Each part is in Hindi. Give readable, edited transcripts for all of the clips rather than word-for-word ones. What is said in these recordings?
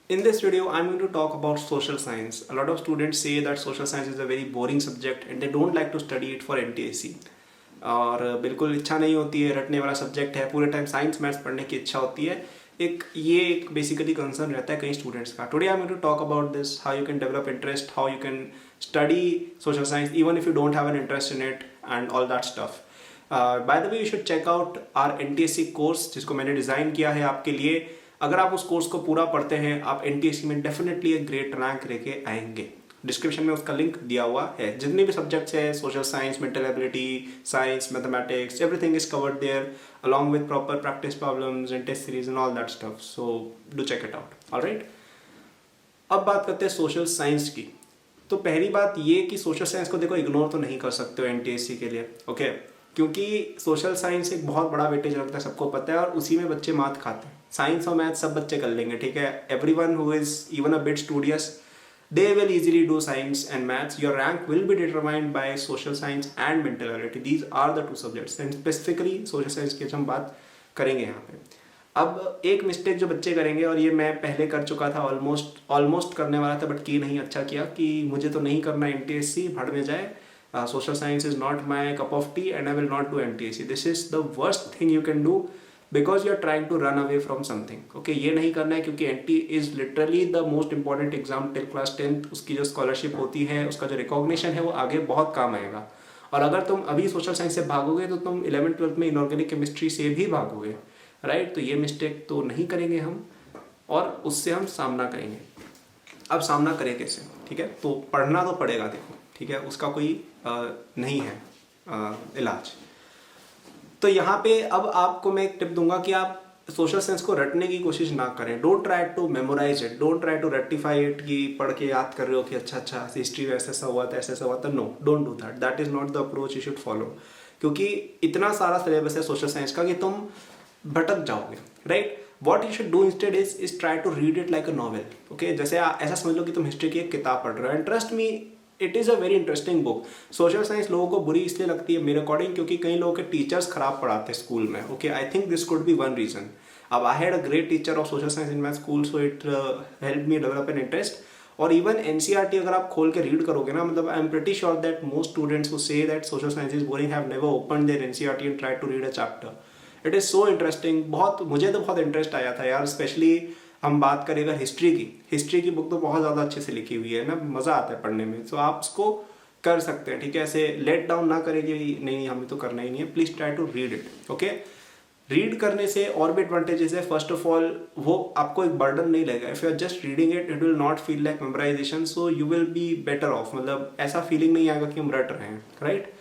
In this video, I'm going to talk about social science. A lot of students say that social science is a very boring subject and they don't like to study it for NTSC. और बिल्कुल इच्छा नहीं होती है, रटने वाला सब्जेक्ट है, पूरे टाइम साइंस मैथ्स पढ़ने की इच्छा होती है. एक बेसिकली कंसर्न रहता है कई स्टूडेंट्स का. Today I am going to talk about this, how you can develop interest, how you can study social science even if you don't have an interest in it and all that stuff. By the way, you should check out our NTSC course जिसको मैंने डिज़ाइन किया है आपके लिए. अगर आप उस कोर्स को पूरा पढ़ते हैं, आप NTSC में डेफिनेटली एक ग्रेट रैंक लेके आएंगे. डिस्क्रिप्शन में उसका लिंक दिया हुआ है. जितने भी सब्जेक्ट्स है, social science, mental ability, science, mathematics, everything is covered there along with proper practice problems and test series and all that stuff. So do check it out. Alright. अब बात करते हैं सोशल साइंस की. तो पहली बात ये कि सोशल साइंस को देखो इग्नोर तो नहीं कर सकते हो NTSC के लिए, ओके? क्योंकि सोशल साइंस एक बहुत बड़ा वेटेज रखता है, सबको पता है, और उसी में बच्चे मात खाते हैं. साइंस और मैथ सब बच्चे कर लेंगे, ठीक है? Everyone who is even a bit studious, they will easily do science and maths. Your rank will be determined by social science and mental ability. These are the two subjects and specifically social science की हम बात करेंगे यहाँ पे. अब एक मिस्टेक जो बच्चे करेंगे, और ये मैं पहले कर चुका था, ऑलमोस्ट करने वाला था बट की नहीं, अच्छा किया कि मुझे तो नहीं करना NTSC, भड़ में जाए. Social science is not my cup of tea and I will not do NTSC. This is the worst thing you can do because you are trying to run away from something. Okay, ये नहीं करना है क्योंकि NT is literally the most important exam till class 10th. उसकी जो स्कॉलरशिप होती है, उसका जो रिकॉग्निशन है, वो आगे बहुत काम आएगा. और अगर तुम अभी सोशल साइंस से भागोगे तो तुम 11th-12th में इनऑर्गेनिक केमिस्ट्री से भी भागोगे, राइट? तो ये मिस्टेक तो नहीं करेंगे हम, और उससे हम सामना करेंगे. अब सामना करें कैसे, ठीक है? तो पढ़ना तो पड़ेगा, देखो, ठीक है? उसका कोई नहीं है इलाज. तो यहाँ पे अब आपको मैं एक टिप दूंगा कि आप सोशल साइंस को रटने की कोशिश ना करें. Don't try to memorise it, don't try to rectify it कि पढ़ के याद कर रहे हो कि अच्छा हिस्ट्री में ऐसा हुआ था, ऐसा हुआ था. No, don't do that. That is not the approach you should follow. क्योंकि इतना सारा सिलेबस है सोशल साइंस का कि तुम भटक जाओगे, right? What you should do instead is try to read it like a novel. Okay, जैसे ऐसा समझ लो कि तुम हिस्ट्री की एक किताब पढ़ रहे हो. And trust me, it is a very interesting book. Social science लोगों को बुरी इसलिए लगती है मेरे अकॉर्डिंग क्योंकि कई लोगों के टीचर्स खराब पढ़ाते हैं स्कूल में. Okay, I think this could be one reason. अब I had a great teacher of social science in my school, so it help me develop an interest. और इवन NCERT अगर आप खोल के रीड करोगे ना, मतलब I am pretty sure that most students who say that social science is boring have never opened their NCERT and try to read a chapter. It is so interesting. मुझे तो बहुत इंटरेस्ट आया था यार. स्पेशली हम बात करें अगर हिस्ट्री की बुक तो बहुत ज़्यादा अच्छे से लिखी हुई है ना, मज़ा आता है पढ़ने में. तो आप उसको कर सकते हैं, ठीक है? ऐसे लेट डाउन ना करें कि नहीं हमें तो करना ही नहीं है. Please try to read it. Okay, read करने से और भी एडवांटेजेस है. फर्स्ट ऑफ ऑल, वो आपको एक बर्डन नहीं लगेगा. If you are just reading it, it will not feel like memorisation, so you will be better off. मतलब ऐसा फीलिंग नहीं आएगा कि हम रट रहे हैं, राइट?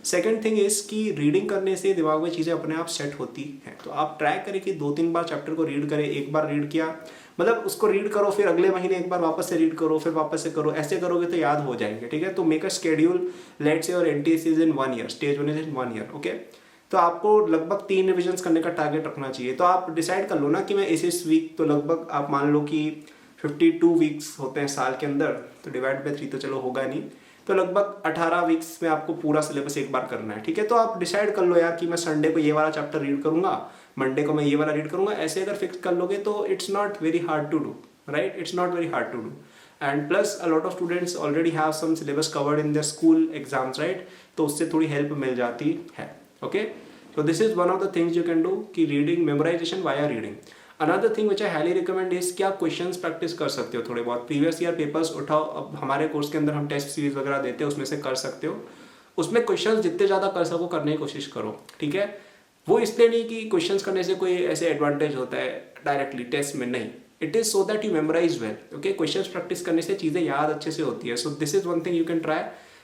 सेकेंड थिंग इज कि रीडिंग करने से दिमाग में चीज़ें अपने आप सेट होती हैं. तो आप ट्राई करें कि 2-3 बार चैप्टर को रीड करें. एक बार रीड किया, मतलब उसको रीड करो, फिर अगले महीने एक बार वापस से रीड करो, फिर वापस से करो. ऐसे करोगे तो याद हो जाएंगे, ठीक है? तो make a schedule. Let's say और NTSC is in 1 year, stage 1 is in 1 year. Okay, तो आपको लगभग 3 रिविजन्स करने का टारगेट रखना चाहिए. तो आप डिसाइड कर लो ना कि मैं इस वीक, तो लगभग आप मान लो कि 52 वीक्स होते हैं साल के अंदर, तो डिवाइड बाय 3 तो चलो होगा नहीं, तो लगभग 18 वीक्स में आपको पूरा सिलेबस एक बार करना है, ठीक है? तो आप डिसाइड कर लो यार कि मैं संडे को ये वाला चैप्टर रीड करूंगा, मंडे को मैं ये वाला रीड करूंगा. ऐसे अगर फिक्स कर लोगे तो it's not very hard to do, right? It's not very hard to do. And plus a lot of students already have some syllabus covered in their school exams, right? तो उससे थोड़ी हेल्प मिल जाती है. Okay, so this is one of the things you can do कि reading, memorization via reading. Another thing which I highly recommend is कि आप क्वेश्चंस प्रैक्टिस कर सकते हो थोड़े बहुत. प्रीवियस ईयर पेपर्स उठाओ. अब हमारे कोर्स के अंदर हम टेस्ट सीरीज वगैरह देते हैं, उसमें से कर सकते हो. उसमें क्वेश्चंस जितने ज़्यादा कर सको करने की कोशिश करो, ठीक है? वो इसलिए नहीं कि क्वेश्चंस करने से कोई ऐसे एडवांटेज होता है डायरेक्टली टेस्ट में, नहीं. It is so that you memorise well. Okay, questions practice करने से चीज़ें याद अच्छे से होती है. So this is one thing you can try.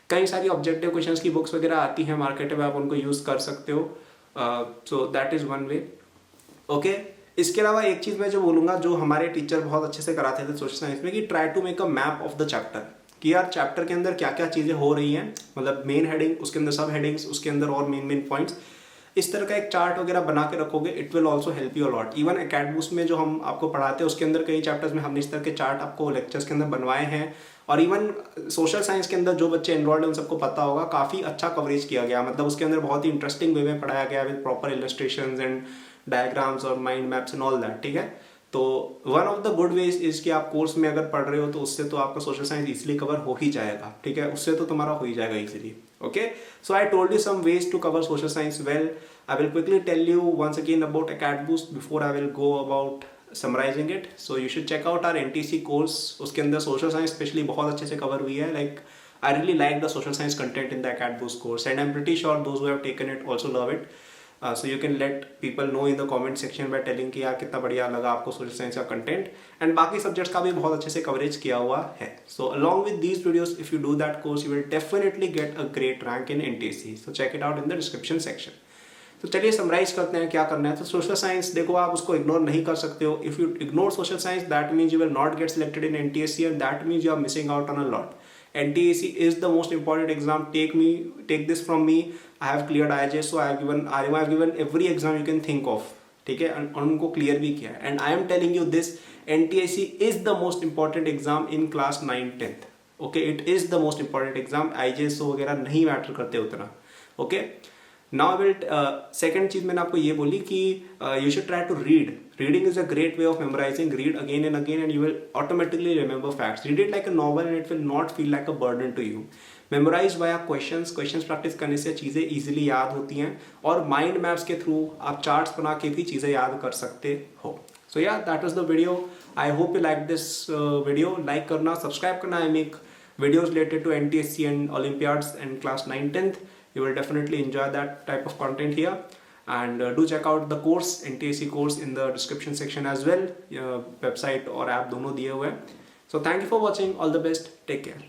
कई सारी ऑब्जेक्टिव क्वेश्चंस की बुक्स वगैरह आती हैं मार्केट में, आप उनको यूज़ कर सकते हो. So that is one way. Okay, इसके अलावा एक चीज़ मैं जो बोलूँगा, जो हमारे टीचर बहुत अच्छे से कराते थे सोशल साइंस में, कि try to make a map of the chapter. कि यार चैप्टर के अंदर क्या क्या चीज़ें हो रही हैं, मतलब मेन हेडिंग, उसके अंदर सब हेडिंग्स, उसके अंदर और मेन पॉइंट्स. इस तरह का एक चार्ट वगैरह बना के रखोगे, it will also help you a lot. Even academics में जो हम आपको पढ़ाते हैं उसके अंदर कई चैप्टर्स में हमने इस तरह के चार्ट आपको लेक्चर्स के अंदर बनवाए हैं. और इवन सोशल साइंस के अंदर जो बच्चे एनरोल्ड हैं उन सबको पता होगा, काफ़ी अच्छा कवरेज किया गया. मतलब उसके अंदर बहुत ही इंटरेस्टिंग वे में पढ़ाया गया with proper illustrations and diagrams और mind maps and all that, ठीक है? तो one of the good ways is कि आप कोर्स में अगर पढ़ रहे हो तो उससे तो आपका सोशल साइंस इजीली कवर हो ही जाएगा, ठीक है, उससे तो तुम्हारा हो ही जाएगा easily. Okay, so I told you some ways to cover social science well. I will quickly tell you once again about AcadBoost before I will go about summarising it. So you should check out our NTC course. उसके अंदर सोशल साइंस स्पेशली बहुत अच्छे से कवर हुई है. Like I really like the social science content in the AcadBoost course, and I'm pretty sure those who have taken it also love it. So you can let people know in the comment section by telling कि यार कितना बढ़िया लगा आपको social science का content, and बाकी subjects का भी बहुत अच्छे से coverage किया हुआ है. So along with these videos, if you do that course, you will definitely get a great rank in NTSC. So check it out in the description section. तो चलिए समराइज करते हैं क्या करना है. तो सोशल साइंस देखो, आप उसको इग्नोर नहीं कर सकते हो. If you ignore social science, that means you will not get selected in NTSC, and that means you are missing out on a lot. NTSC is the most important exam. Take this from me. I have cleared IJS, so I have given every exam you can think of. ठीक है, और उनको क्लियर भी किया है. And I am telling you this, NTSC is the most important exam in class 9th-10th. Okay, it is the most important exam. IJS वगैरह नहीं मैटर करते उतना. Okay. नाउ विल सेकेंड चीज मैंने आपको ये बोली कि you should try to read. Reading is a great way of memorising. Read again and again and you will automatically remember facts. Read it like a novel and it will not feel like a burden to you. Memorise via questions practice करने से चीज़ें इजीली याद होती हैं, और माइंड मैप्स के थ्रू आप चार्ट्स बना के भी चीज़ें याद कर सकते हो. सो या that was the video. I hope you like this video. Like करना, सब्सक्राइब करना. I make videos related to NTSC and Olympiads and class 9th-10th. You will definitely enjoy that type of content here, and do check out the course, NTSC course, in the description section as well. Website और app दोनों दिए हुए हैं. So thank you for watching. All the best. Take care.